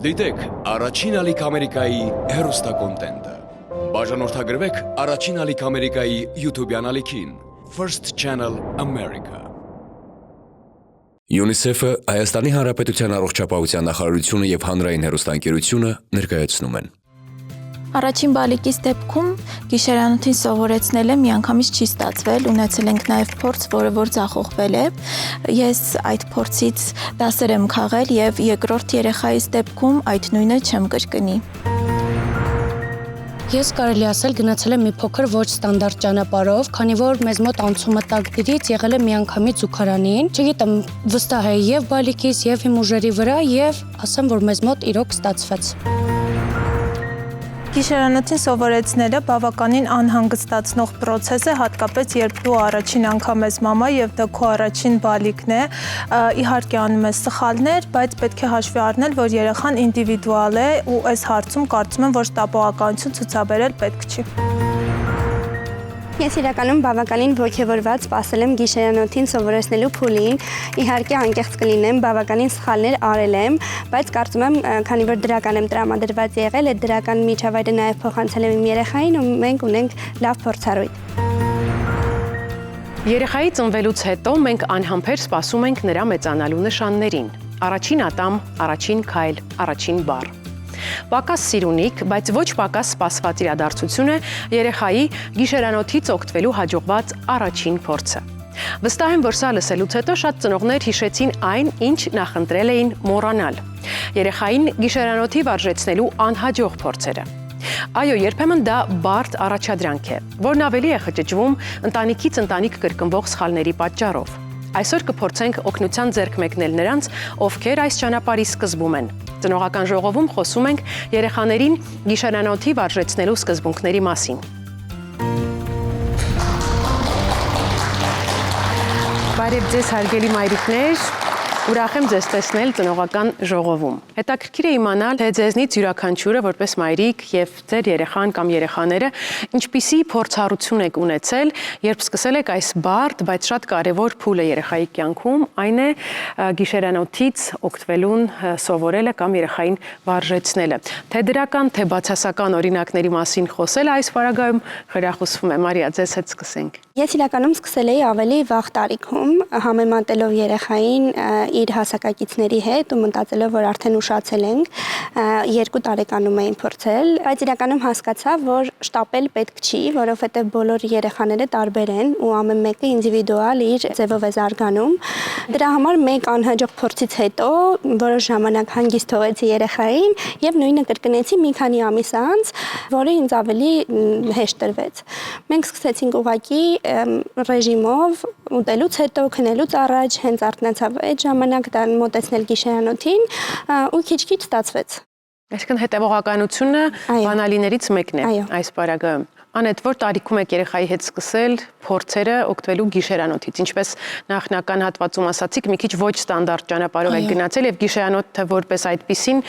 Դիտեք առաջին ալիք Ամերիկայի հեռուստակոնտենտը։ Բաժանորդագրվեք առաջին ալիք Ամերիկայի YouTube-յան ալիքին First Channel America։ UNICEF-ը, Հայաստանի Հանրապետության առողջապահության նախարարությունը եւ հանրային հեռուստաընկերությունը ներկայացնում են։ Առաջին բալիկիս դեպքում գիշերանոթին սովորեցնելը միանգամից չի ստացվել, ունեցել ենք նաև փորձ, որը որ ձախողվել է։ Ես այդ փորձից դասեր եմ քաղել եւ երկրորդ երեխայիս դեպքում այդ նույնը չեմ կրկնի։ Ես կարելի ասել գնացել եմ մի փոքր ոչ ստանդարտ ճանապարհով, քանի որ մեզ մոտ անցումը տակդիրից եղել է միանգամից զուգարանին։ Չգիտեմ, վստահ եմ եւ բալիկիս, եւ իմ ուժերի վրա, եւ ասեմ, որ մեզ մոտ իրոք ստացվեց։ Գիշերանոթին սովորեցնելը բավականին անհանգստացնող պրոցես է, հատկապես երբ դու առաջին անգամ ես մամա եւ դա քո առաջին բալիկն է, իհարկե անում ես սխալներ, բայց պետք է հաշվի առնել, որ երեխան ինդիվիդուալ է ու այս հարցում կարծում եմ, որ տապողականություն ցուցաբերել պետք չի։ Ես իրականում բավականին ոգևորված սպասել եմ գիշերանոթին սովորեցնելու փուլին, իհարկե անկեղծ կլինեմ, բավականին սխալներ արել եմ, բայց կարծում եմ, քանի որ դրական եմ տրամադրված եղել, այդ դրական միջավայրը նաև փոխանցել եմ իմ երեխային ու մենք ունենք լավ փորձառույթ։ Երեխայի ծնվելուց հետո մենք անհամբեր սպասում ենք նրա մեծանալու նշաններին։ Առաջին ատամ, առաջին քայլ, առաջին բառ։ Պակաս սիրունիկ, բայց ոչ պակաս սպասված իրադարձություն է երեխայի գիշերանոթից օգտվելու հաջողված առաջին փորձը։ Վստահ եմ, որ սա լսելուց հետո շատ ծնողներ հիշեցին այն, ինչ նախընտրել էին մոռանալ։ Երեխային գիշերանոթի վարժեցնելու անհաջող փորձերը։ Այո, երբեմն դա բարդ առաջադրանք է, որն ավելի է խճճվում ընտանիքից ընտանիք կրկնվող սխալների պատճառով։ Այսօր կփորձենք օգնության ձեռք մեկնել նրանց, ովքեր այս ճանապարհի սկզբում են։ Ծնողական ժողովում խոսում ենք երեխաներին գիշերանոթի վարժեցնելու սկզբունքների մասին։ Բարև ձեզ, հարգելի մայրիկներ, ուրախ եմ ձեզ տեսնել ծնողական ժողովում։ Հետաքրքիր է իմանալ, թե ձեզնից յուրաքանչյուրը որպես մայրիկ եւ ձեր երեխան կամ երեխաները ինչպիսի փորձառություն եք ունեցել, երբ սկսել եք այս բարդ, բայց շատ կարևոր փուլը երեխայի կյանքում, այն է գիշերանոթից օգտվելուն սովորելը կամ երեխային վարժեցնելը։ Թե դրական, թե բացասական օրինակների մասին խոսելը այս պարագայում խրախուսվում է։ Մարիա, ձեզ հետ սկսենք։ Ես իրականում սկսել էի ավելի վաղ տարիքում, համեմատելով երեխային իր հասակակիցների հետ ու մտածելով, որ արդեն ուշացել ենք, 2 տարեկանում էին փորձել, բայց իրականում հասկացա, որ շտապել պետք չի, որովհետև բոլոր երեխաները տարբեր են ու ամեն մեկը ինդիվիդուալ իր ձևով է զարգանում։ Դրա համար մեկ անհաջող փորձից հետո որոշ ժամանակ հանգիստ թողեցի երեխային եւ նույնը կրկնեցի մի քանի ամիս անց, որը ինձ ավելի հեշտ տրվեց։ Մենք սկսեցինք ուղղակի ռեժիմով ուտելուց հետո, քնելուց առաջ հենց արթնացավ այդ ժամանակ դա մոտեցնել գիշերանոթին ու քիչ-քիչ ստացվեց։ Այսինքն հետևողականությունը բանալիներից մեկն է այս պարագայում։ Անետ, որ տարիքում եք երեխայի հետ սկսել փորձերը օգտվելու գիշերանոթից, ինչպես նախնական հատվածում ասացիք, մի քիչ ոչ ստանդարտ ճանապարհով եք գնացել եւ գիշերանոթը որպես այդպիսին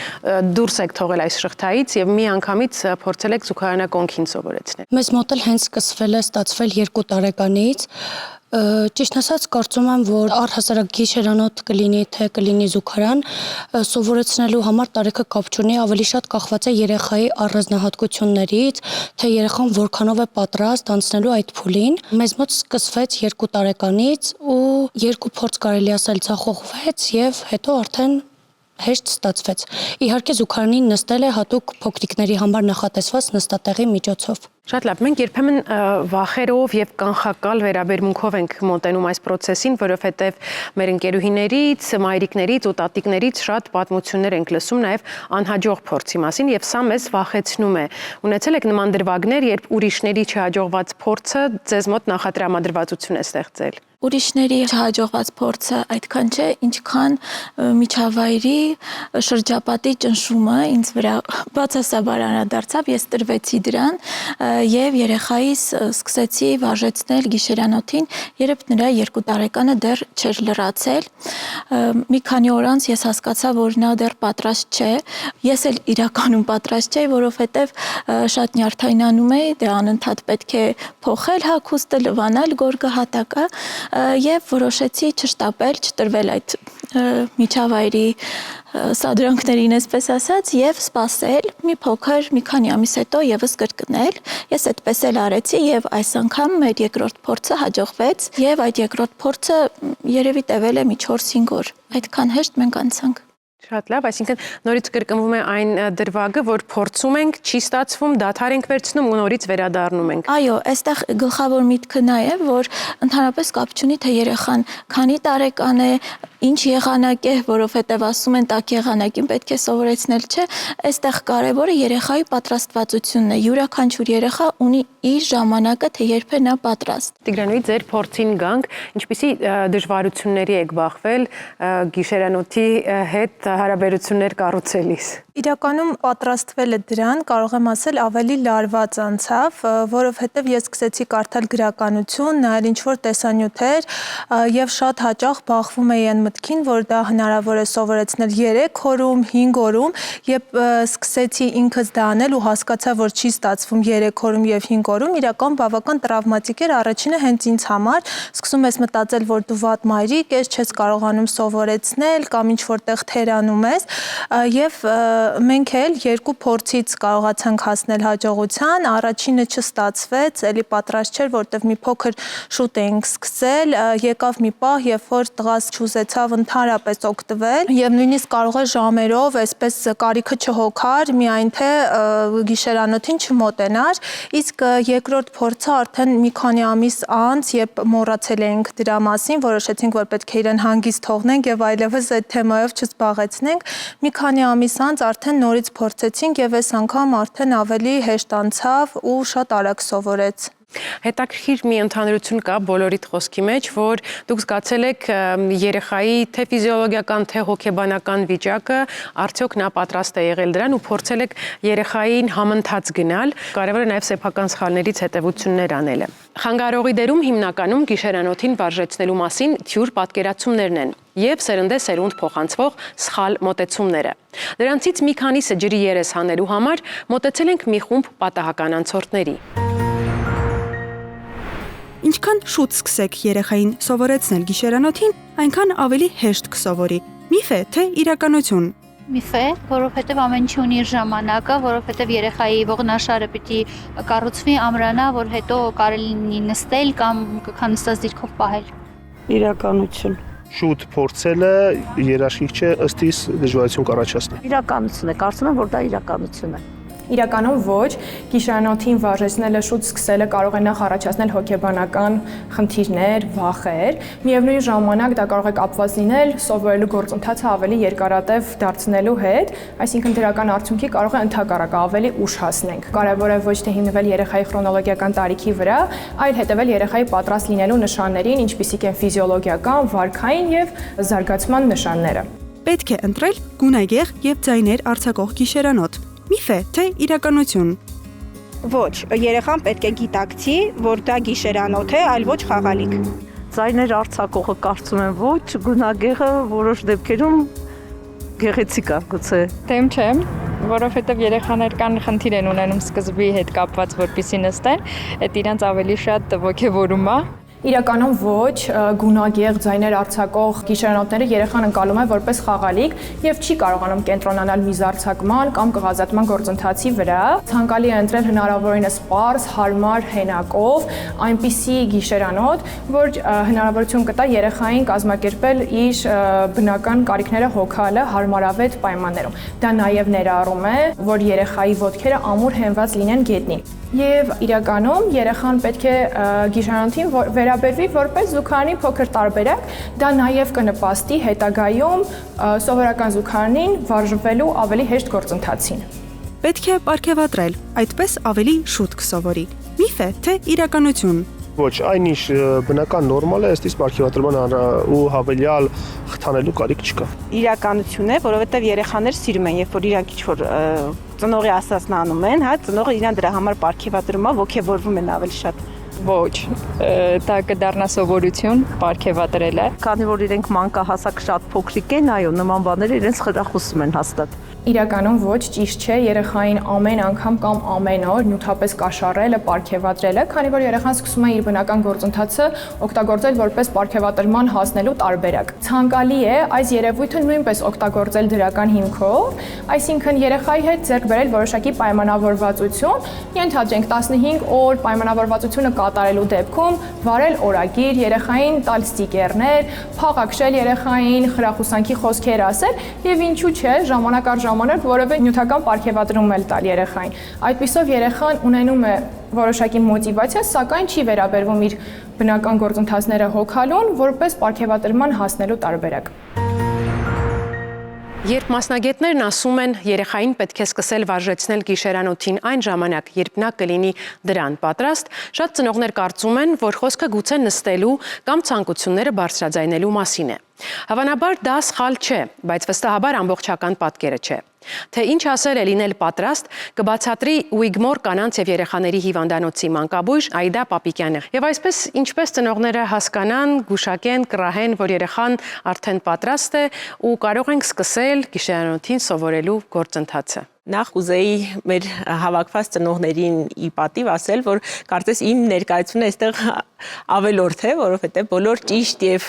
դուրս եք թողել այս շղթայից եւ մի անգամից փորձել եք զուգարանակոնքին սովորեցնել։ Մեզ մոտ էլ հենց սկսվել է ստացվել 2 տարեկանից։ Ճիշտ ասած, կարծում եմ, որ առհասարակ գիշերանոթ կլինի, թե կլինի զուգարան, սովորեցնելու համար տարիքը կապ չունի, ավելի շատ կախված է երեխայի առանձնահատկություններից, թե երեխան որքանով է պատրաստ անցնելու այդ փուլին։ Մեզ մոտ սկսվեց 2 տարեկանից ու 2 փորձ կարելի ասել ձախողվեց եւ հետո արդեն հեշտ ստացվեց։ Իհարկե զուգարանին նստել է հատուկ փոքրիկների համար նախատեսված նստատեղի միջոցով։ Շատ լավ, մենք երբեմն վախերով եւ կանխակալ վերաբերմունքով ենք մոտենում այս process-ին, որովհետեւ մեր ընկերուհիներից, մայրիկներից ու տատիկներից շատ պատմություններ ենք լսում նաեւ անհաջող փորձի մասին եւ սա մեզ վախեցնում է։ Ունեցել եք նման դրվագներ, երբ ուրիշների չհաջողված փորձը ձեզ մոտ նախատրամադրվածություն է ստեղծել։ Ուրիշների չհաջողված փորձը այդքան չէ, ինչքան միջավայրի շրջապատի ճնշումը ինձ վրա բացասաբար անդրադարձավ, ես տրվեցի դրան եւ երեխայիս սկսեցի վարժեցնել գիշերանոթին, երբ նրա 2 տարեկանը դեռ չէր լրացել։ Մի քանի օր անց ես հասկացա, որ նա դեռ պատրաստ չէ։ Ես էլ իրականում պատրաստ չէի, որովհետեւ շատ նյարդայնանում էի, դե անընդհատ պետք է փոխել հագուստը, լվանալ գորգահատակը, եւ որոշեցի չշտապել, չտրվել այդ միջավայրի սադրանքներին, այսպես ասած, եւ սпасել մի փոքր, մի քանի ամիս հետո եւս կրկնել։ Ես այդպես էլ արեցի եւ այս անգամ մեր երկրորդ փորձը հաջողվեց եւ այդ երկրորդ փորձը երևի տևել է մի 4-5 օր։ Այդքան հեշտ մենք անցանք։ Շատ լավ, այսինքն նորից կրկնվում է այն դրվագը, որ փորձում ենք, չի ստացվում, դադար ենք վերցնում ու նորից վերադառնում ենք։ Այո, այստեղ գլխավոր միտքը նա է, որ ընդհանրապես կապ չունի, թե երեխան քանի տարեկան է, ինչ եղանակ է, որովհետև ասում են տաք եղանակին պետք է սովորեցնել, չէ, այստեղ կարևորը երեխայի պատրաստվածությունն է։ Յուրաքանչյուր երեխա ունի իր ժամանակը, թե երբ է նա պատրաստ։ Տիգրանուհի, ձեր փորձին գանք, ինչպիսի դժվարությունների եք բախվել գիշերանոթի հետ հարաբերություններ կառուցելիս։ Իրականում պատրաստվելը դրան, կարող եմ ասել, ավելի լարված անցավ, որովհետև ես սկսեցի կարդալ գրականություն, նայել ինչ-որ տեսանյութեր եւ շատ հաճախ բախվում էի այն մտքին, որ դա հնարավոր է սովորեցնել 3 օրում, 5 օրում, եւ սկսեցի ինքս դա անել ու հասկացա, որ չի ստացվում 3 օրում եւ 5 օրում, իրական բավական տրավմատիկ էր առաջինը հենց ինձ համար, սկսում ես մտածել, որ դու վատ մայրիկ ես, չես կարողանում սովորեցնել կամ ինչ որտեղ թերանում ես եւ մենք էլ 2 փորձից կարողացանք հասնել հաջողության, առաջինը չստացվեց, էլի պատրաստ չէր, որտեղ մի փոքր շուտ էինք սկսել, եկավ մի պահ, երբ որ տղաս չուզեցավ ընդհանրապես օգտվել եւ նույնիսկ կարող է ժամերով այսպես կարիքը չհոգար, միայն թե գիշերանոթին չմոտենար, իսկ երկրորդ փորձը արդեն մի քանի ամիս անց, երբ մոռացել էինք դրա մասին, որոշեցինք, որ պետք է իրեն հանգիստ թողնենք եւ այլևս այդ թեմայով չզբաղեցնենք, մի քանի ամիս անց արդեն նորից փորձեցինք եւ այս անգամ արդեն ավելի հեշտ անցավ ու շատ արագ սովորեց։ Հետաքրքիր մի ընդհանրություն կա բոլորիդ խոսքի մեջ, որ դուք զգացել եք երեխայի թե ֆիզիոլոգիական, թե հոգեբանական վիճակը, արդյոք նա պատրաստ է եղել դրան ու փորձել եք երեխային համընթաց գնալ, կարևորը նաև սեփական սխալներից հետևություններ անելը։ Խանգարողի դերում հիմնականում գիշերանոթին վարժեցնելու մասին թյուր պատկերացումներն են եւ սերնդե-սերունդ փոխանցվող սխալ մոտեցումները։ Դրանցից մի քանիսը ջրի երես հանելու համար մոտեցել ենք մի խումբ պատահական անցորդների։ Ինչքան շուտ սկսեք երեխային սովորեցնել գիշերանոթին, այնքան ավելի հեշտ կսովորի։ Միֆ է, թե իրականություն։ Միֆ է, որովհետև ամեն ինչ ունի իր ժամանակը, որովհետև երեխայի ողնաշարը պիտի կառուցվի, ամրանա, որ հետո կարելի լինի նստել կամ քանստած դիրքով պահել։ Իրականություն։ Շուտ փորձելը երաշխիք չէ, ըստ իս դժվարություն կառաջացնի։ Իրականություն է, կարծում եմ, որ դա իրականություն է։ Իրականում ոչ, գիշերանոթին վարժեցնելը շուտ սկսելը կարող է նախ առաջացնել հոգեբանական խնդիրներ, վախեր, միևնույն ժամանակ դա կարող է կապված լինել սովորելու գործընթացը ավելի երկարատև դարձնելու հետ, այսինքն դրական արդյունքի կարող է ընդհակառակը ավելի ուշ հասնենք։ Կարևոր է ոչ թե հիմնվել երեխայի քրոնոլոգիական տարիքի վրա, այլ հետևել երեխայի պատրաստ լինելու նշաններին, ինչպիսիք են ֆիզիոլոգիական, վարքային եւ զարգացման նշանները։ Պետք է ընտրել գունագեղ եւ ձայներ արձակող գիշերանոթ։ Միֆ է, թե իրականություն։ Ոչ, երեխան պետք է գիտակցի, որ դա գիշերանոթ է, այլ ոչ խաղալիք։ Ձայներ արձակողը կարծում եմ ոչ, գունագեղը որոշ դեպքերում գեղեցիկ է գուցե։ Դեմ չեմ, որովհետև երեխաներ կան խնդիր են ունենում սկզբի հետ կապված, որպեսզի նստեն, այդ իրանց ավելի շատ ոգևորում է։ Իրականում ոչ, գունագեղ ձայներ արձակող գիշերանոթները երեխան ընկալում է որպես խաղալիք եւ չի կարողանում կենտրոնանալ մի զարթակման կամ կղազատման գործընթացի վրա։ Ցանկալի է ընտրել հնարավորինս պարզ, հարմար հենակով, այնպիսի գիշերանոթ, որ հնարավորություն կտա երեխային կազմակերպել իր բնական կարիքները հոգալը հարմարավետ պայմաններում։ Դա նաեւ ներառում է, որ երեխայի ոտքերը ամուր հենված լինեն գետնին։ Եվ իրականում երեխան պետք է գիշերանոթին վերաբերվի որպես զուգարանի փոքր տարբերակ, դա նաև կնպաստի հետագայում սովորական զուգարանին վարժվելու ավելի հեշտ գործընթացին։ Պետք է պարգևատրել, այդպես ավելի շուտ կսովորի։ Միֆ է, թե իրականություն։ Ոչ, այնիշ բնական նորմալ է, ըստ իս պարգևատրման ու հավելյալ խթանելու կարիք չկա։ Իրականություն է, որովհետև երեխաներ սիրում են, երբ որ իրանք ինչ-որ ծնողի ասածն անում են, հա, ծնողը իրան դրա համար պարգևատրում է, ոգևորվում են ավելի շատ։ Ոչ, դա կդառնա սովորություն, պարգևատրելը։ Քանի որ իրենք մանկահասակ շատ փոքրիկ են, այո, նման բաները իրենց խրախուսում են հաստատ։ Իրականում ոչ, ճիշտ չէ, երեխային ամեն անգամ կամ ամեն օր նյութապես կաշառելը, պարգևատրելը, քանի որ երեխան սկսում է իր բնական գործընթացը օգտագործել որպես պարգևատրման հասնելու տարբերակ։ Ցանկալի է այս երևույթը նույնպես օգտագործել դրական հիմքով, այսինքն երեխայի հետ ձեռք բերել որոշակի պայմանավորվածություն, ենթադրենք 15 օր պայմանավորվածությունը կատարելու դեպքում վարել օրագիր, երեխային տալ ստիկերներ, փաղաքշել երեխային, խրախուսանքի խոսքեր ասել եւ ինչու՞ չէ, ժամանակ առ ժամանակ որևէ նյութական պարգևատրում էլ տալ երեխային։ Այդպիսով երեխան ունենում է որոշակի մոտիվացիա, սակայն չի վերաբերվում իր բնական գործընթացները հոգալուն, որպես պարգևատրման հասնելու տարբերակ։ Երբ մասնագետներն ասում են, երեխային պետք է սկսել վարժեցնել գիշերանոթին այն ժամանակ, երբ նա կլինի դրան պատրաստ, շատ ծնողներ կարծում են, որ խոսքը գուցե նստելու կամ ցանկությունները բարձրաձայնելու մասին է։ Հավանաբար դա սխալ չէ, բայց վստահաբար ամբողջական պատկերը չէ։ Թե ինչ ասել է լինել պատրաստ, կբացատրի Ուիգմոր կանանց եւ երեխաների հիվանդանոցի մանկաբույժ Այդա Պապիկյանը։ Եվ այսպես, ինչպես ծնողները հասկանան, գուշակեն, կռահեն, որ երեխան արդեն պատրաստ է ու կարող ենք սկսել գիշերանոթին սովորելու գործընթացը։ Նախ ուզեի մեր հավաքված ծնողներին ի պատիվ ասել, որ կարծես իմ ներկայությունը այստեղ ավելորդ է, որովհետև բոլոր ճիշտ եւ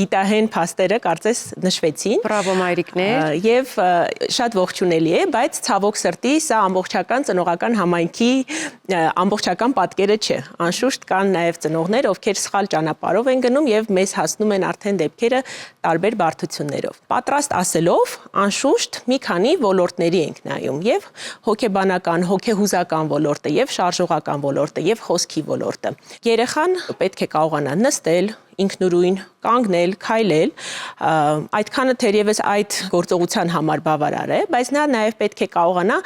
գիտահեն փաստերը կարծես նշվեցին։ Բրավո մայրիկներ։ Եվ շատ ողջունելի է, բայց ցավոք սրտի սա ամբողջական ծնողական համայնքի ամբողջական պատկերը չէ։ Անշուշտ կան նաեւ ծնողներ, ովքեր սխալ ճանապարհով են գնում եւ մեզ հասնում են արդեն դեպքերը տարբեր բարդություններով։ Պատրաստ ասելով, անշուշտ մի քանի ոլորտների ենք նայում եւ հոգեբանական, հոգեհուզական ոլորտը եւ շարժողական ոլորտը եւ խոսքի ոլորտը։ Երեխան պետք է կարողանա նստել, ինքնուրույն կանգնել, քայլել, այդքանը թերևս այդ գործողության համար բավարար է, բայց նա նաև պետք է կարողանա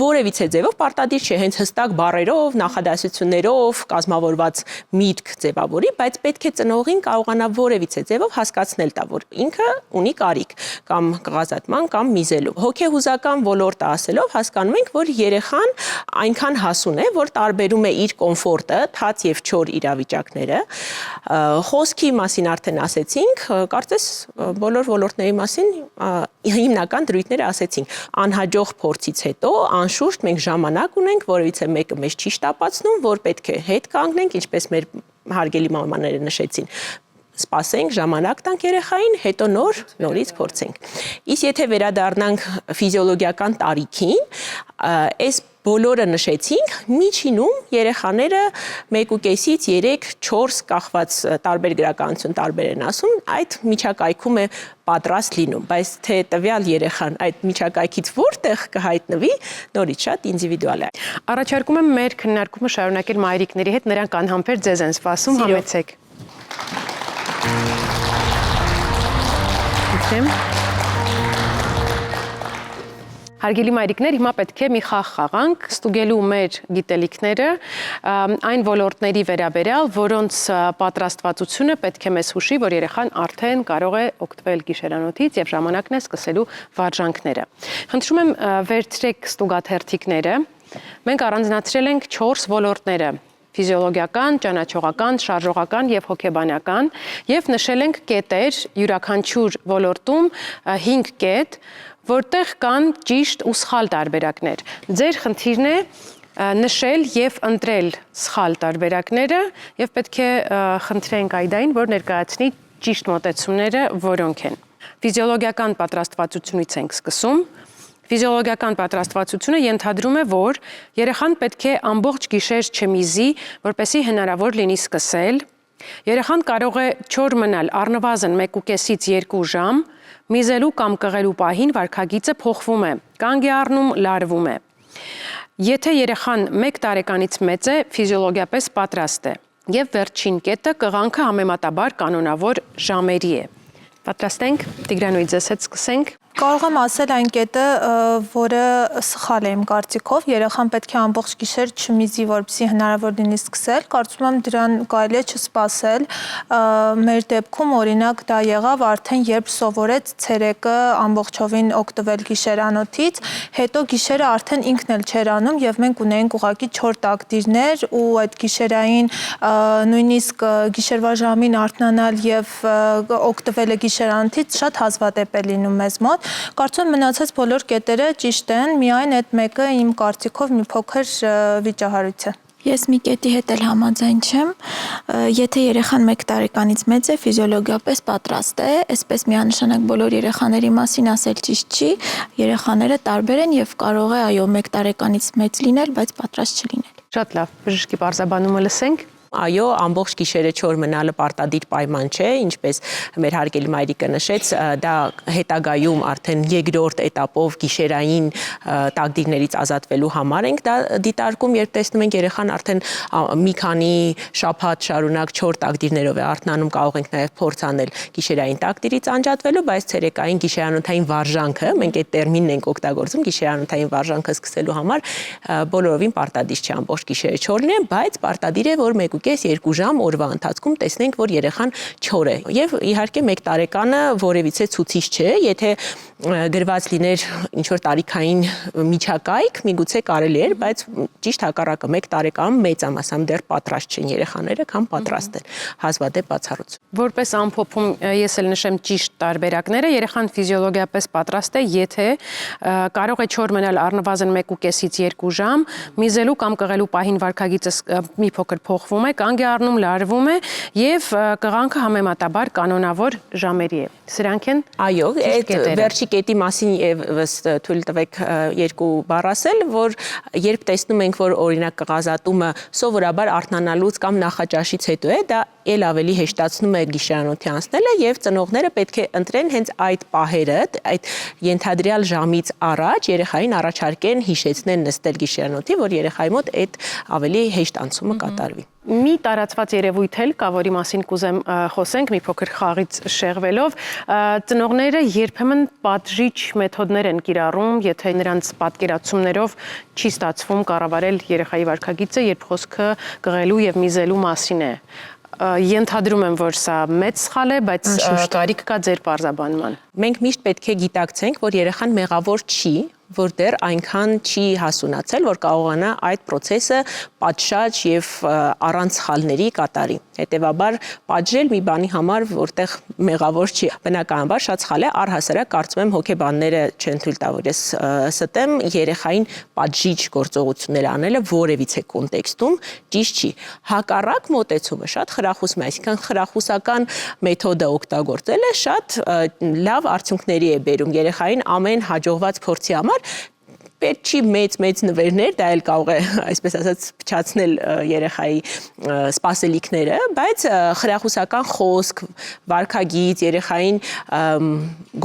որևիցե ձևով պարտադիր չէ, հենց հստակ բառերով, նախադասություններով կազմավորված միտք ձևավորի, բայց պետք է ծնողին կարողանա որևիցե ձևով հասկացնել տա, որ ինքը ունի կարիք կամ կղազատման կամ միզելու։ Հոգեհուզական ոլորտը ասելով հասկանում ենք, որ երեխան այնքան հասուն է, որ տարբերում է իր կոմֆորտը, թաց եւ չոր իրավիճակները, խոսքի մասին արդեն ասեցինք, կարծես բոլոր ոլորտների մասին հիմնական դրույթները ասեցինք։ Անհաջող փորձից հետո անշուշտ մենք ժամանակ ունենք, որևիցե մեկը մեզ չի շտապացնում, որ պետք է հետ կանգնենք, ինչպես մեր հարգելի մամաները նշեցին։ Սպասենք, ժամանակ տանք երեխային, հետո նորից փորձենք։ Իսկ եթե վերադառնանք ֆիզիոլոգիական տարիքին, այս բոլորը նշեցինք, միջինում երեխաները 1.5-ից 3-4 կախված տարբեր գրականություն տարբեր են ասում, այդ միջակայքում է պատրաստ լինում, բայց թե տվյալ երեխան այդ միջակայքից որտեղ կհայտնվի, նորից շատ ինդիվիդուալ է։ Առաջարկում եմ մեր քննարկումը շարունակել մայրիկների հետ, նրանք անհամբեր ձեզ են սպասում, համեցեք։ Հարգելի մայրիկներ, հիմա պետք է մի խաղ խաղանք, ստուգելու մեր գիտելիքները այն ոլորտների վերաբերյալ, որոնց պատրաստվածությունը պետք է մեզ հուշի, որ երեխան արդեն կարող է օգտվել գիշերանոթից եւ ժամանակն է սկսելու վարժանքները։ Խնդրում եմ վերցրեք ստուգաթերթիկները։ Մենք առանձնացրել ենք 4 ոլորտները՝ ֆիզիոլոգիական, ճանաչողական, շարժողական եւ հոգեբանական, եւ նշել ենք կետեր յուրաքանչյուր ոլորտում 5 կետ, որտեղ կան ճիշտ ու սխալ տարբերակներ։ Ձեր խնդիրն է նշել եւ ընտրել սխալ տարբերակները եւ պետք է խնդրենք Այդային, որ ներկայացնի ճիշտ մոտեցումները, որոնք են։ Ֆիզիոլոգիական պատրաստվածությունից ենք սկսում։ Ֆիզիոլոգիական պատրաստվածությունը ենթադրում է, որ երեխան պետք է ամբողջ գիշեր չմիզի, որպեսզի հնարավոր լինի սկսել։ Երեխան կարող է չոր մնալ առնվազն 1.5-ից 2 ժամ, միզելու կամ կղելու պահին վարքագիծը փոխվում է, կանգ է առնում, լարվում է։ Եթե երեխան 1 տարեկանից մեծ է, ֆիզիոլոգիապես պատրաստ է։ Եվ վերջին կետը կղանքը համեմատաբար կանոնավոր ժամերի է։ Պատրաստ ենք, Տիգրանոյի ձեզ հետ սկսենք։ Կարող եմ ասել այն կետը, որը սխալ է իմ կարծիքով, երեխան պետք է ամբողջ գիշեր չմիզի, որպեսզի հնարավոր լինի սկսել, կարծում եմ դրան կարելի է չսպասել, մեր դեպքում օրինակ դա եղավ արդեն երբ սովորեց ցերեկը ամբողջովին օգտվել գիշերանոթից, հետո գիշերը արդեն ինքն էլ չէր անում եւ մենք ունեինք ուղղակի 4 տակտիրներ ու այդ գիշերային նույնիսկ գիշերվա ժամին արթնանալ եւ օգտվելը գիշերանոթից շատ հազվադեպ է լինում մեզ մոտ, Կարծում եմ մնացած բոլոր կետերը ճիշտ են, միայն այդ մեկը իմ կարծիքով մի փոքր վիճահարույց է։ Ես մի կետի հետ էլ համաձայն չեմ, եթե երեխան 1 տարեկանից մեծ է, ֆիզիոլոգիապես պատրաստ է, այսպես միանշանակ բոլոր երեխաների մասին ասել ճիշտ չի, երեխաները տարբեր են եւ կարող է այո 1 տարեկանից մեծ լինել, բայց պատրաստ չլինել։ Շատ լավ, բժշկի բարձաբանումը լսենք։ Այո, ամբողջ գիշերը չոր մնալը պարտադիր պայման չէ, ինչպես մեր հարգելի մայրիկը նշեց, դա հետագայում արդեն երկրորդ էտապով գիշերային տակդիրներից ազատվելու համար ենք դա դիտարկում, երբ տեսնում ենք երեխան արդեն մի քանի շաբաթ շարունակ 4 տակդիրներով է արթնանում, կարող ենք նաև փորձ անել գիշերային տակդիրից անջատվելու, բայց ցերեկային գիշերանոթային վարժանքը, մենք այդ տերմինն ենք օգտագործում, գիշերանոթային վարժանքը սկսելու համար բոլորովին պարտադիր չէ ամբողջ գիշերը չոր լինել, բայց պարտադիր է, որ 1.5-2 ժամ օրվա ընթացքում տեսնենք, որ երեխան չոր է։ Եվ իհարկե 1 տարեկանը որևիցե ցուցիչ չէ, եթե գրված լիներ ինչ որ տարիքային միջակայք, միգուցե կարելի էր, բայց ճիշտ հակառակը 1 տարեկան մեծամասամբ դեռ պատրաստ չեն երեխաները, քան պատրաստ են հազվադեպ բացառություն։ Որպես ամփոփում ես էլ նշեմ ճիշտ տարբերակները, երեխան ֆիզիոլոգիապես պատրաստ է, եթե կարող է չոր մնալ առնվազն 1.5-ից 2 ժամ, միզելու կամ կղելու պահին վարքագիծը մի փոքր փոխվում է, կանգ է առնում, լարվում է եւ կղանքը համեմատաբար կանոնավոր ժամերի է։ Սրանք են այո, այդ վերջի կետի մասին եւս թույլ տվեք 2 բառ ասել, որ երբ տեսնում ենք, որ օրինակ կղազատումը սովորաբար արթնանալուց կամ նախաճաշից հետո է, դա ել ավելի հեշտացնում է գիշերանոթի անցնելը եւ ծնողները պետք է ընտրեն հենց այդ պահերը, այդ ենթադրյալ ժամից առաջ երեխային առաջարկեն հիշեցնեն նստել գիշերանոթի, որ երեխայի մոտ այդ ավելի հեշտ անցումը կատարվի։ Մի տարածված երևույթ էլ կա, որի մասին կուզեմ խոսենք, մի փոքր խաղից շեղվելով, ծնողները երբեմն պատժիչ մեթոդներ են կիրառում, եթե նրանց պատկերացումներով չի ստացվում կառավարել երեխայի վարքագիծը, երբ խոսքը կղելու եւ միզելու մասին է։ Ենթադրում եմ, որ սա մեծ սխալ է, բայց կարիք կա ձեր պարզաբանման։ Մենք միշտ պետք է գիտակցենք, որ երեխան մեղավոր չի, որ դեռ այնքան չի հասունացել, որ կարողանա այդ process-ը պատշաճ եւ առանց սխալների կատարի։ Հետևաբար պատժել մի բանի համար, որտեղ մեղավոր չի, բնականաբար շատ սխալ է, առհասարակ կարծում եմ հոգեբանները չեն թույլ տա, որ ես ստեմ երեխային պատժիչ գործողություններ անելը որևիցե կոնտեքստում ճիշտ չի։ Հակառակ մոտեցումը շատ խրախուսում է, այսինքն խրախուսական մեթոդը օգտագործելը շատ լավ արդյունքների է բերում երեխային ամեն հաջողված փորձի համար պետք չի մեծ նվերներ, դա էլ կարող է, այսպես ասած, փչացնել երեխայի սպասելիքները, բայց խրախուսական խոսք, վարքագիծ, երեխային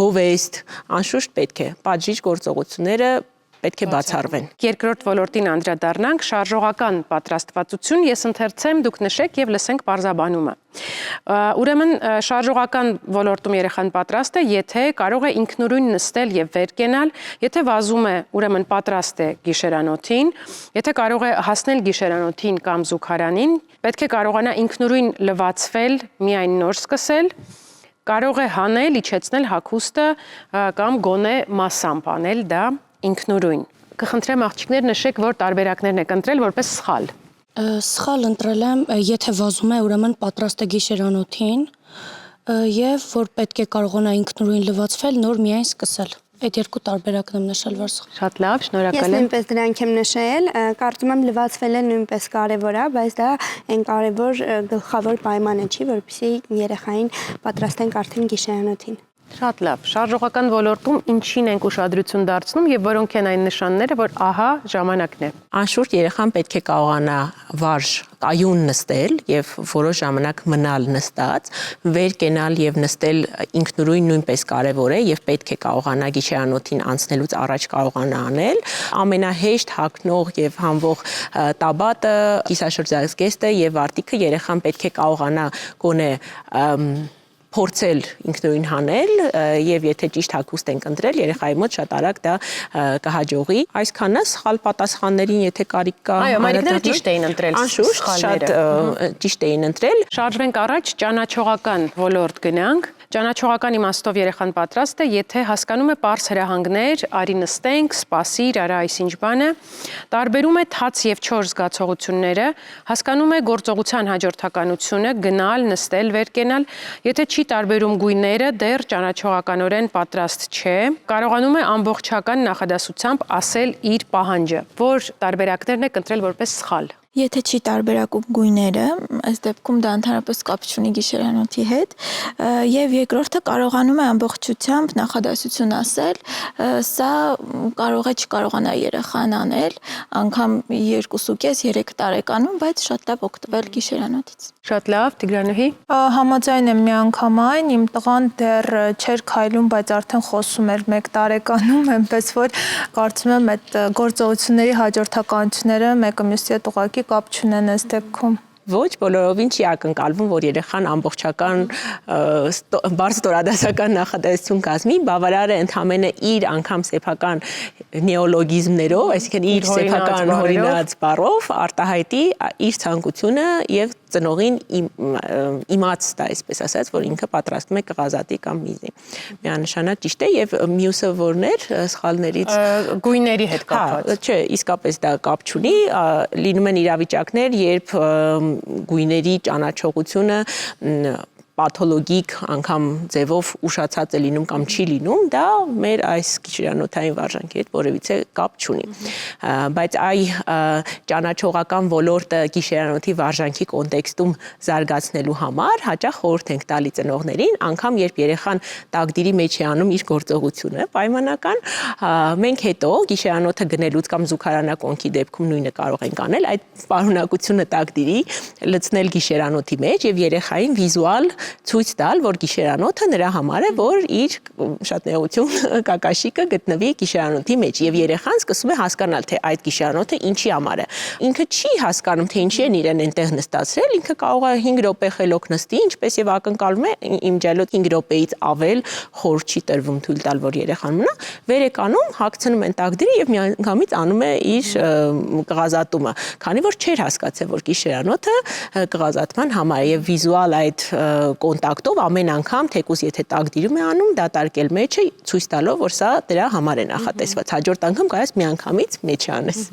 գովեստ, անշուշտ պետք է, պատժիչ գործողությունները պետք է բացառվեն։ Երկրորդ ոլորտին անդրադառնանք, շարժողական պատրաստվածություն, ես ընթերցեմ, դուք նշեք եւ լսենք պարզաբանումը։ Ուրեմն շարժողական ոլորտում երեխան պատրաստ է, եթե կարող է ինքնուրույն նստել եւ վեր կենալ, եթե վազում է, ուրեմն պատրաստ է գիշերանոթին, եթե կարող է հասնել գիշերանոթին կամ զուգարանին, պետք է կարողանա ինքնուրույն լվացվել, միայն նոր սկսել, կարող է հանել, իջեցնել հագուստը կամ գոնե մասամբ անել դա ինքնուրույն։ Կխնդրեմ աղջիկներ նշեք, որ տարբերակներն եք ընտրել որպես սխալ։ Սխալ ընտրել եմ, եթե վազում է, ուրեմն պատրաստ է գիշերանոթին եւ որ պետք է կարողանա ինքնուրույն լվացվել, նոր միայն սկսել։ Այդ 2 տարբերակն եմ նշել, որ սխալ։ Շատ լավ, շնորհակալ եմ։ Ես նույնպես դրանք եմ նշել, կարծում եմ լվացվելը նույնպես կարևոր է, բայց դա այն կարևոր գլխավոր պայմանը չի, որպեսզի երեխային պատրաստենք արդեն գիշերանոթին։ Շատ լավ, շարժողական ոլորտում ինչին ենք ուշադրություն դարձնում եւ որոնք են այն նշանները, որ ահա ժամանակն է։ Անշուշտ երեխան պետք է կարողանա վարժ կայուն նստել եւ որոշ ժամանակ մնալ նստած, վեր կենալ եւ նստել ինքնուրույն նույնպես կարեւոր է եւ պետք է կարողանա գիշերանոթին անցնելուց առաջ կարողանա անել։ Ամենահեշտ հագնող եւ հանվող տաբատը, կիսաշրջազգեստը եւ արտիքը երեխան պետք է կարողանա գոնե փորձել ինքնուրույն հանել եւ եթե ճիշտ հագուստ ենք ընտրել, երեխայի մոտ շատ արագ դա կհաջողի։ Այսքանը սխալ պատասխաններին, եթե կարիք կա։ Այո, մայրիկները ճիշտ էին ընտրել։ Անշուշտ շատ ճիշտ էին ընտրել։ Շարժվենք առաջ, ճանաչողական ոլորտ գնանք։ Ճանաչողական իմաստով երեխան պատրաստ է, եթե հասկանում է պարզ հրահանգներ, արի նստենք, սպասիր, արա այսինչ բանը, տարբերում է թաց եւ չոր զգացողությունները, հասկանում է գործողության հաջորդականությունը, գնալ, նստել, վեր կենալ, եթե չի տարբերում գույները, դեռ ճանաչողականորեն պատրաստ չէ, կարողանում է ամբողջական նախադասությամբ ասել իր պահանջը, որ տարբերակներն է կընտրել որպես սխալ։ Եթե չի տարբերակում գույները, այս դեպքում դա ընդհանրապես կապ չունի գիշերանոթի հետ, եւ երկրորդը կարողանում է ամբողջությամբ նախադասություն ասել, սա կարող է չկարողանա երեխան անել, անգամ 2.5-3 տարեկանում, բայց շատ լավ օգտվել գիշերանոթից։ Շատ լավ, Տիգրանուհի։ Համաձայն եմ միանգամայն, իմ տղան դեռ չէր քայլում, բայց արդեն խոսում էր 1 տարեկանում, այնպես որ կարծում եմ այդ գործողությունների հաջորդականությունները մեկը մյուսի հետ ուղղակի կապ չունեն այս դեպքում։ Ոչ, բոլորովին չի ակնկալվում, որ երեխան ամբողջական բարձ ստորադասական նախադասություն կազմի, բավարար է ընդամենը իր անգամ սեփական նեոլոգիզմներով, այսինքն իր սեփական հորինած բառով արտահայտի իր ցանկությունը եւ ծնողին իմաց տա, այսպես ասած, որ ինքը պատրաստում է կղազատի կամ միզի։ Միանշանակ ճիշտ է եւ մյուսը որն էր սխալներից գույների հետ կապված։ Չէ, իսկապես դա կապ չունի, լինում են իրավիճակներ, երբ գույների ճանաչողությունը պաթոլոգիկ անգամ ձևով ուշացած է լինում կամ չի լինում, դա մեր այս գիշերանոթային վարժանքի հետ որևիցե կապ չունի։ Բայց այ ճանաչողական ոլորտը գիշերանոթի վարժանքի կոնտեքստում զարգացնելու համար հաճախ խորհուրդ ենք տալի ծնողներին, անգամ երբ երեխան տակդիրի մեջ է անում իր գործողությունը, պայմանական, մենք հետո գիշերանոթը գնելուց կամ զուգարանակոնքի դեպքում նույնը կարող ենք անել, այդ պարունակությունը տակդիրի լցնել գիշերանոթի մեջ եւ երեխային վիզուալ ցույց տալ, որ գիշերանոթը նրա համար է, որ իր շատ նեղություն կակաշիկը գտնվի գիշերանոթի մեջ եւ երեխան սկսում է հասկանալ, թե այդ գիշերանոթը ինչի համար է։ Ինքը չի հասկանում, թե ինչի են իրեն այնտեղ նստացրել, ինքը կարող է 5 րոպե խելոք նստի, ինչպես եւ ակնկալում է իմ ջալոտ 5 րոպեից ավել խոր չի տրվում թույլ տալ, որ երեխան մնա, վեր է կանում, հագցնում են տակդիրը եւ միանգամից անում է իր կղազատումը, քանի որ չէր հասկացել, որ գիշերանոթը կղազատման համար է եւ վիզուալ այդ կոնտակտով ամեն անգամ թեկուզ եթե տակդիրում է անում, դատարկել մեջը ցույց տալով, որ սա դրա համար է նախատեսված։ Հաջորդ անգամ կարես միանգամից մեջը անես։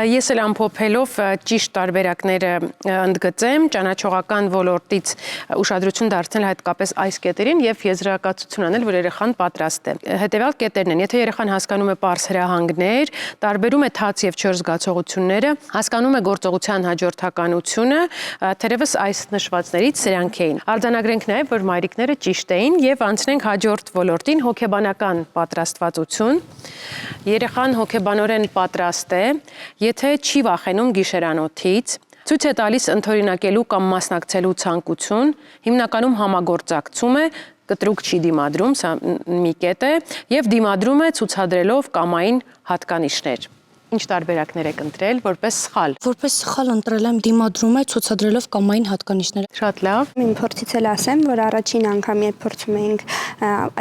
Ես էլ ամփոփելով ճիշտ տարբերակները ընդգծեմ, ճանաչողական ոլորտից ուշադրություն դարձնել հատկապես այս կետերին եւ եզրակացություն անել, որ երեխան պատրաստ է։ Հետեւյալ կետերն են, եթե երեխան հասկանում է պարզ հրահանգներ, տարբերում է թաց եւ չոր զգացողությունները, հասկանում է գործողության հաջորդականությունը, թերևս այս նշվածներից սրանք էին։ Արձանագրենք նաեւ, որ մայրիկները ճիշտ էին եւ անցնենք հաջորդ ոլորտին՝ հոգեբանական պատրաստվածություն։ Երեխան հոգեբանորեն պատրաստ է, եթե չի վախենում գիշերանոթից, ցույց է տալիս ընդօրինակելու կամ մասնակցելու ցանկություն, հիմնականում համագործակցում է, կտրուկ չի դիմադրում, սա մի կետ է, եւ դիմադրում է ցուցադրելով կամային հատկանիշներ։ Ինչ տարբերակներ եք ընտրել որպես սխալ։ Որպես սխալ ընտրել եմ դիմադրում է ցուցադրելով կամային հատկանիշները։ Շատ լավ։ Իմ փորձից էլ ասեմ, որ առաջին անգամ երբ փորձում էինք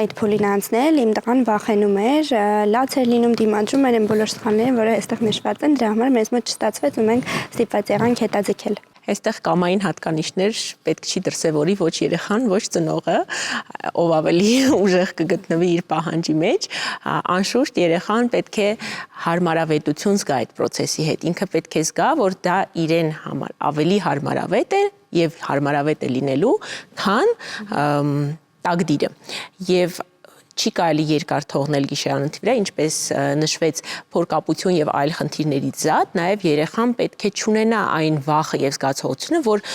այդ փուլին անցնել, իմ տղան վախենում էր, լաց էր լինում, դիմադրում էր, այն բոլոր սխալները, որը այստեղ նշված են, դրա համար մեզ մոտ չստացվեց ու մենք ստիպված եղանք հետաձգել։ Այստեղ կամային հատկանիշներ պետք չի դրսևորի ոչ երեխան, ոչ ծնողը, ով ավելի ուժեղ կգտնվի իր պահանջի մեջ, անշուշտ երեխան պետք է հարմարավետություն զգա այդ process-ի հետ, ինքը պետք է զգա, որ դա իրեն համար ավելի հարմարավետ է եւ հարմարավետ է լինելու, քան տակդիրը։ Եվ չի կարելի երկար թողնել գիշերանոթի վրա, ինչպես նշվեց փորկապություն եւ այլ խնդիրներից զատ, նաեւ երեխան պետք է չունենա այն վախը եւ զգացողությունը, որ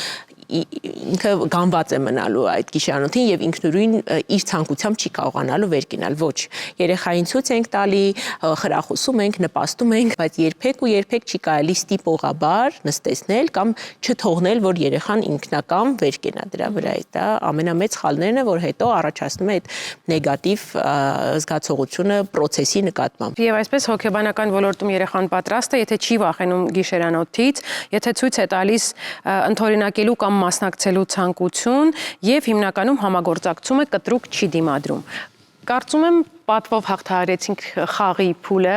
ինքը գանված է մնալու այդ գիշերանոթին եւ ինքնուրույն իր ցանկությամբ չի կարողանալու վեր կենալ։ Ոչ, երեխային ցույց ենք տալի, խրախուսում ենք, նպաստում ենք, բայց երբեք ու երբեք չի կարելի ստիպողաբար նստեցնել կամ չթողնել, որ երեխան ինքնակամ վեր կենա դրա վրա։ Դա ամենամեծ սխալներն է, որ հետո առաջացնում է այդ նեգատիվ զգացողությունը process-ի նկատմամբ։ Եվ այսպես հոգեբանական ոլորտում երեխան պատրաստ է, եթե չի վախենում գիշերանոթից, եթե ցույց է տալիս ընդօրինակելու կամ մասնակցելու ցանկություն եւ հիմնականում համագործակցում է, կտրուկ չի դիմադրում։ Կարծում եմ պատվով հաղթահարեցինք խաղի փուլը,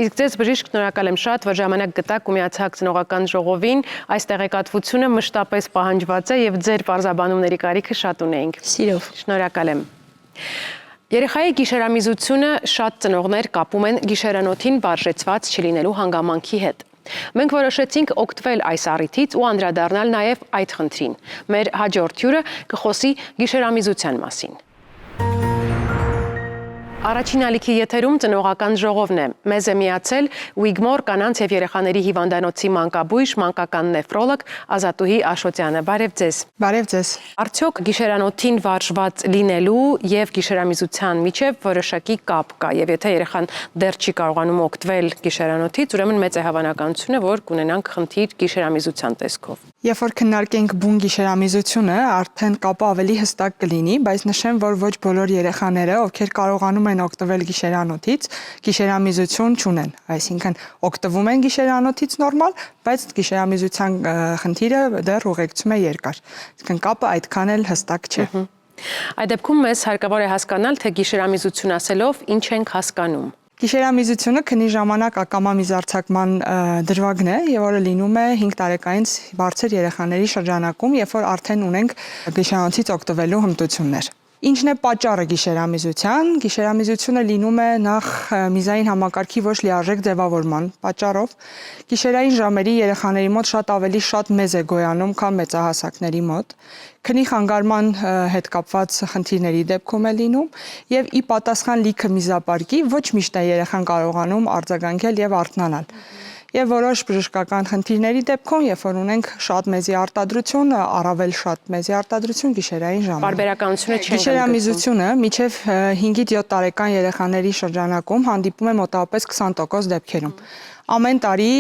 իսկ ձեզ բժիշկ շնորհակալ եմ շատ, որ ժամանակ գտաք ու միացաք ծնողական ժողովին, այս տեղեկատվությունը մշտապես պահանջված է եւ ձեր պարզաբանումների կարիքը շատ ունեինք։ Սիրով։ Շնորհակալ եմ։ Երեխայի գիշերամիզությունը շատ ծնողներ կապում են գիշերանոթին վարժեցված չլինելու հանգամանքի հետ։ Մենք որոշեցինք օգտվել այս առիթից ու անդրադառնալ նաև այդ խնդրին։ Մեր հաջորդ հյուրը կխոսի գիշերամիզության մասին։ Առաջին ալիքի եթերում ծնողական ժողովն է։ Մեզ է միացել Wigmore կանանց եւ երեխաների հիվանդանոցի մանկաբույժ, մանկական նեֆրոլոգ Ազատուհի Աշոտյանը։ Բարև ձեզ։ Բարև ձեզ։ Արդյոք գիշերանոթին վարժված լինելու եւ գիշերամիզության միջև որոշակի կապ կա, եւ եթե երեխան դեռ չի կարողանում օգտվել գիշերանոթից, ուրեմն մեծ է հավանականությունը, որ կունենանք խնդիր գիշերամիզության տեսքով։ Երբ որ քննարկենք բուն գիշերամիզությունը, արդեն կապը ավելի հստակ կլինի, բայց նշեմ, որ ոչ բոլոր երեխաները, ովքեր կարողանում են օգտվել գիշերանոթից, գիշերամիզություն չունեն, այսինքն օգտվում են գիշերանոթից նորմալ, բայց գիշերամիզության խնդիրը դեռ ուղեկցում է երկար։ Այսինքն կապը այդքան էլ հստակ չէ։ Այդ դեպքում մեզ հարկավոր է հասկանալ, թե գիշերամիզություն ասելով ինչ ենք հասկանում։ Գիշերամիզությունը քնի ժամանակ ակամամիզարձակման դրվագն է, եւ որը լինում է 5 տարեկանից բարձր երեխաների շրջանակում, երբ որ արդեն ունենք գիշերանոթից օգտվելու հմտություններ։ Ինչն է պատճառը գիշերամիզության։ Գիշերամիզությունը լինում է նախ միզային համակարգի ոչ լիարժեք ձևավորման պատճառով։ Գիշերային ժամերի երեխաների մոտ շատ ավելի շատ մեզ է գոյանում, քան մեծահասակների մոտ։ Քնի խանգարման հետ կապված խնդիրների դեպքում է լինում եւ ի պատասխան լիքը միզապարկի ոչ միշտ է երեխան կարողանում արձագանքել եւ արթնանալ։ Եվ որոշ բժշկական խնդիրների դեպքում, երբ որ ունենք շատ մեծի արտադրություն, առավել շատ մեծի արտադրություն գիշերային ժամանակ։ Պարբերականությունը չի։ Գիշերամիզությունը մինչև 5-ից 7 տարեկան երեխաների շրջանակում հանդիպում է մոտավորապես 20% դեպքերում։ Ամեն տարի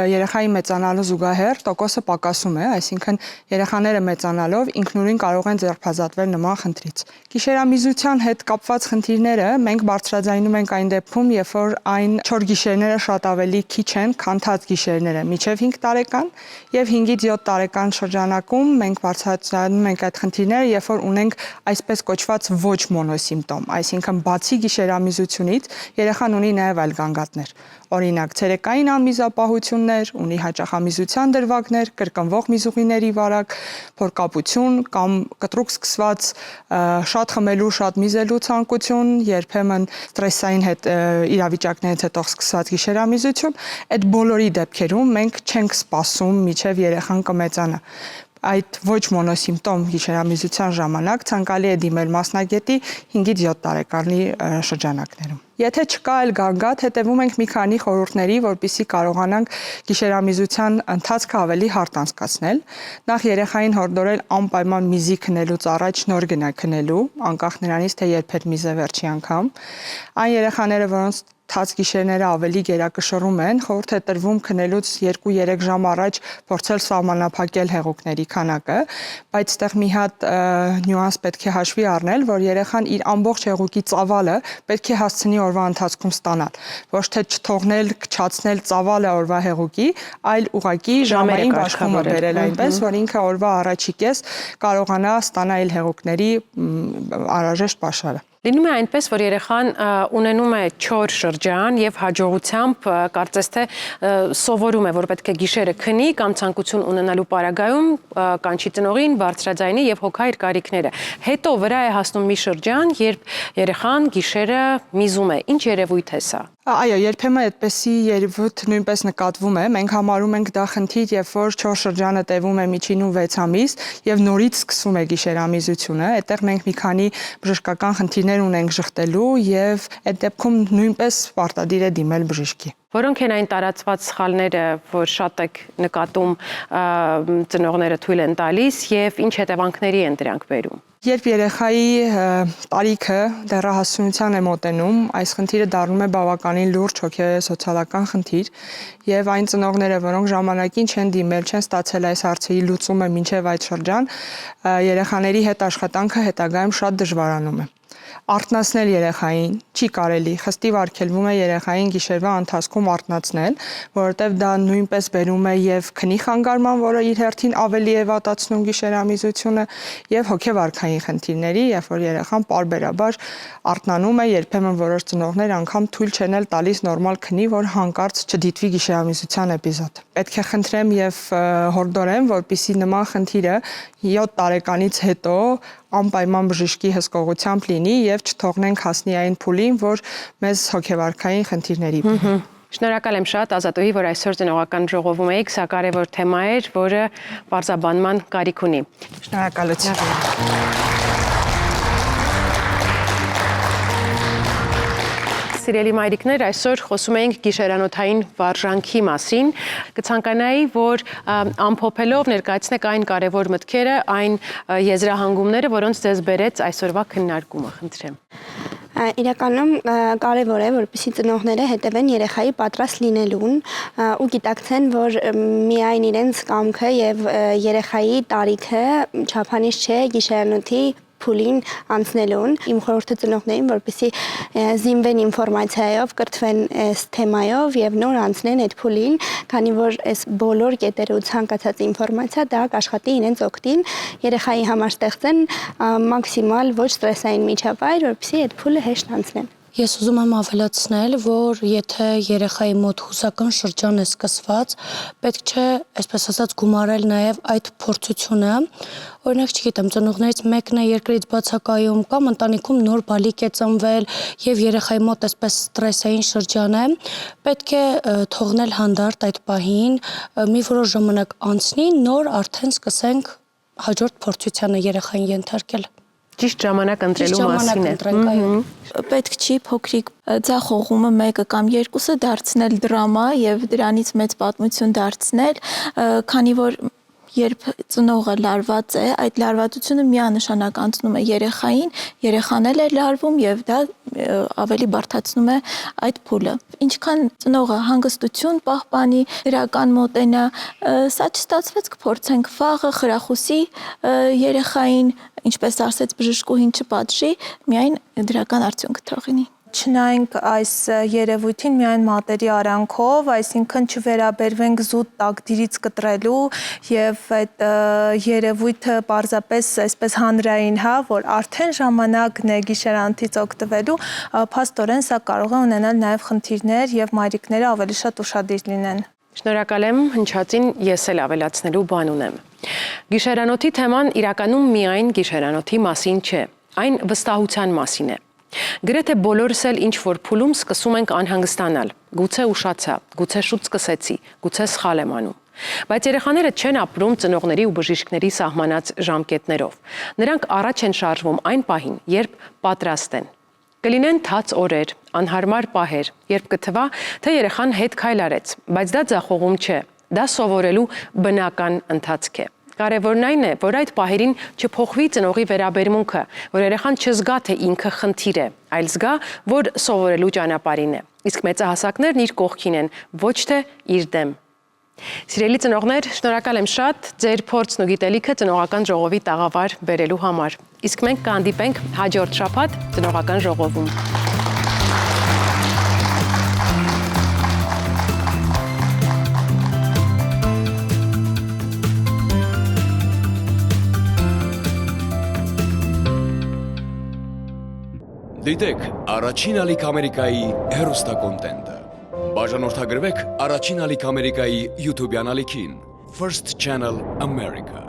երեխայի մեծանալու զուգահեռ տոկոսը պակասում է, այսինքն երեխաները մեծանալով ինքնուրույն կարող են ձերբազատվել նման խնդրից։ Գիշերամիզության հետ կապված խնդիրները մենք բարձրաձայնում ենք այն դեպքում, երբ որ այն 4 գիշերները շատ ավելի քիչ են, քան թաց գիշերները, մինչև 5 տարեկան եւ 5-ից 7 տարեկան շրջանակում մենք բարձրաձայնում ենք այդ խնդիրները, երբ որ ունենք այսպես կոչված ոչ մոնոսիմպտոմ, այսինքն բացի գիշերամիզությունից երեխան ունի նաեւ այլ գանգատներ։ Օրինակ, ցերեկային անմիզապահություններ, ունի հաճախամիզության դրվագներ, կրկնվող միզուղիների վարակ, փորկապություն կամ կտրուկ սկսված շատ խմելու, շատ միզելու ցանկություն, երբեմն ստրեսային իրավիճակներից հետո սկսված գիշերամիզություն, այդ բոլորի դեպքերում մենք չենք սպասում մինչև երեխան կմեծանա։ Այդ ոչ մոնոսիմպտոմ գիշերամիզության ժամանակ ցանկալի է դիմել մասնագետի 5-ից 7 տարեկանի շրջանակներում։ Եթե չկա այլ գանգատ, հետևում ենք մի քանի խորհուրդների, որպեսզի կարողանանք գիշերամիզության ընթացքը ավելի հարթ անցկացնել։ Նախ երեխային հորդորել անպայման միզի քնելուց առաջ նոր գնա քնելու, անկախ նրանից, թե երբ է միզը վերջի անգամ։ Այն երեխաները, որոնց թաց գիշերները ավելի գերակշռում են, խորհուրդ է տրվում քնելուց 2-3 ժամ առաջ փորձել սահմանափակել հեղուկների քանակը, բայց այդտեղ մի հատ նյուանս պետք է հաշվի առնել, որ երեխան իր ամբողջ հեղուկի ծավալը պետք է հասցնի օրվա ընթացքում ստանալ, ոչ թե չթողնել, քչացնել ծավալը օրվա հեղուկի, այլ ուղղակի ժամային բաշխումը բերել այնպես, որ ինքը օրվա առաջի կես կարողանա ստանալ հեղուկների անհրաժեշտ պաշարը։ Լինում է այնպես, որ երեխան ունենում է 4 շրջան եւ հաջողությամբ կարծես թե սովորում է, որ պետք է գիշերը քնի կամ ցանկություն ունենալու պարագայում կանչի ծնողին, բարձրաձայնի եւ հոգա իր կարիքները։ Հետո վրա է հասնում մի շրջան, երբ երեխան գիշերը միզում է։ Ինչ երևույթ է սա։ Այո, երբեմն այդպեսի երևույթ նույնպես նկատվում է։ Մենք համարում ենք դա խնդիր, երբ որ 4 շրջանը տևում է միջինում 6 ամիս եւ նորից սկսվում է գիշերամիզությունը։ Այդտեղ մենք մի քանի բժշկական խնդիրներ ունենք շղթելու եւ այդ դեպքում նույնպես պարտադիր է դիմել բժշկի։ Որոնք են այն տարածված սխալները, որ շատ եք նկատում ծնողները թույլ են տալիս եւ ինչ հետևանքների են դրանք բերում։ Երբ երեխայի տարիքը դեռահասությունության է մոտենում, այս խնդիրը դառնում է բավականին լուրջ հոգեսոցիալական խնդիր եւ այն ծնողները, որոնք ժամանակին չեն դիմել, չեն ստացել այս հարցերի լուծումը մինչեւ այդ շրջան, երեխաների հետ աշխատանքը հետագայում շատ դժվարանում է։ Արթնացնել երեխային չի կարելի, խստիվ արգելվում է երեխային գիշերվա ընթացքում արթնացնել, որովհետև դա նույնպես բերում է եւ քնի խանգարման, որը իր հերթին ավելի է վատացնում գիշերամիզությունը, եւ հոգեվարքային խնդիրների, երբ որ երեխան պարբերաբար արթնանում է, երբեմն որոշ ծնողներ անգամ թույլ չեն էլ տալիս նորմալ քնի, որ հանկարծ չդիտվի գիշերամիզության էպիզոդ։ Պետք է խնդրեմ եւ հորդորեմ, որպեսզի նման խնդիրը 7 տարեկանից հետո անպայման բժշկի հսկողությամբ լինի եւ չթողնենք հասնի այն փուլին, որ մեզ հոգեվարքային խնդիրների բերի։ Շնորհակալ եմ շատ Ազատուհի, որ այսօր ծնողական ժողովում եք, սա կարևոր թեմա էր, որը բարձաբանման կարիք ունի։ Շնորհակալություն։ Սիրելի մայրիկներ, այսօր խոսում ենք գիշերանոթային վարժանքի մասին։ Կցանկանայի, որ ամփոփելով ներկայացնեք այն կարևոր մտքերը, այն եզրահանգումները, որոնց ձեզ բերեց այսօրվա քննարկումը, խնդրեմ։ Իրականում կարևոր է, որպեսզի ծնողները հետևեն երեխայի պատրաստ լինելուն ու գիտակցեն, որ միայն իրենց կամքը եւ երեխայի տարիքը չափանիշ չէ գիշերանոթի փուլին անցնելուն։ Իմ խորհուրդը ծնողներին, որպեսզի զինվեն ինֆորմացիայով, կրթվեն այս թեմայով եւ նոր անցնեն այդ փուլին, քանի որ այս բոլոր կետերը ու ցանկացած ինֆորմացիա դա կաշխատի իրենց օգտին, երեխայի համար ստեղծեն մաքսիմալ ոչ ստրեսային միջավայր, որպեսզի այդ փուլը հեշտ անցնեն։ Ես ուզում եմ ավելացնել, որ եթե երեխայի մոտ հուսական շրջան է սկսված, պետք չէ, այսպես ասած, գումարել նաև այդ փորձությունը։ Օրինակ, չգիտեմ, ծնողներից մեկն է երկրից բացակայում կամ ընտանիքում նոր բալիկ է ծնվել եւ երեխայի մոտ այսպես ստրեսային շրջան է, պետք է թողնել հանդարտ այդ պահին, մի որոշ ժամանակ անցնի, նոր արդեն սկսենք հաջորդ փորձությանը երեխային ենթարկել։ Ճիշտ ժամանակ ընտրելու մասին է։ Պետք չի փոքրիկ ձախողումը մեկը կամ երկուսը դարձնել դրամա եւ դրանից մեծ պատմություն դարձնել, քանի որ երբ ծնողը լարված է, այդ լարվածությունը միանշանակ անցնում է երեխային, երեխան էլ է լարվում եւ դա ավելի բարդացնում է այդ փուլը։ Ինչքան ծնողը հանգստություն պահպանի, դրական մոտենա, սա չստացվեց կփորձենք վաղը խրախուսի երեխային, ինչպես ասեց բժշկուհին, չպատժի, միայն դրական արդյունք թողնի։ Չնայենք այս երևույթին միայն մատերի արանքով, այսինքն չվերաբերվենք զուտ տակդիրից կտրելու եւ այդ երևույթը պարզապես այսպես հանրային, որ արդեն ժամանակն է գիշերանոթից օգտվելու, փաստորեն սա կարող է ունենալ նաեւ խնդիրներ եւ մայրիկները ավելի շատ ուշադիր լինեն։ Շնորհակալ եմ, հնչածին ես էլ ավելացնելու բան ունեմ։ Գիշերանոթի թեման իրականում միայն գիշերանոթի մասին չէ, այն վստահության մասին է։ Գրեթե բոլորս էլ ինչ-որ փուլում սկսում ենք անհանգստանալ, գուցե ուշացա, գուցե շուտ սկսեցի, գուցե սխալ եմ անում։ Բայց երեխաները չեն ապրում ծնողների ու բժիշկների սահմանած ժամկետներով։ Նրանք առաջ են շարժվում այն պահին, երբ պատրաստ են։ Կլինեն թաց օրեր, անհարմար պահեր, երբ կթվա, թե երեխան հետ քայլ արեց, բայց դա ձախողում չէ, դա սովորելու բնական ընթացք է։ Կարևորն այն է, որ այդ պահերին չփոխվի ծնողի վերաբերմունքը, որ երեխան չզգա, թե ինքը խնդիր է, այլ զգա, որ սովորելու ճանապարհին է։ Իսկ մեծահասակներն իր կողքին են, ոչ թե իր դեմ։ Սիրելի ծնողներ, շնորհակալ եմ շատ ձեր փորձն ու գիտելիքը ծնողական ժողովի տաղավար բերելու համար։ Իսկ մենք կհանդիպենք հաջորդ շաբաթ ծնողական ժողովում։ Դիտեք Առաջին ալիք Ամերիկայի հեռուստակոնտենտը։ Բաժանորդագրվեք Առաջին ալիք Ամերիկայի YouTube-յան ալիքին First Channel America։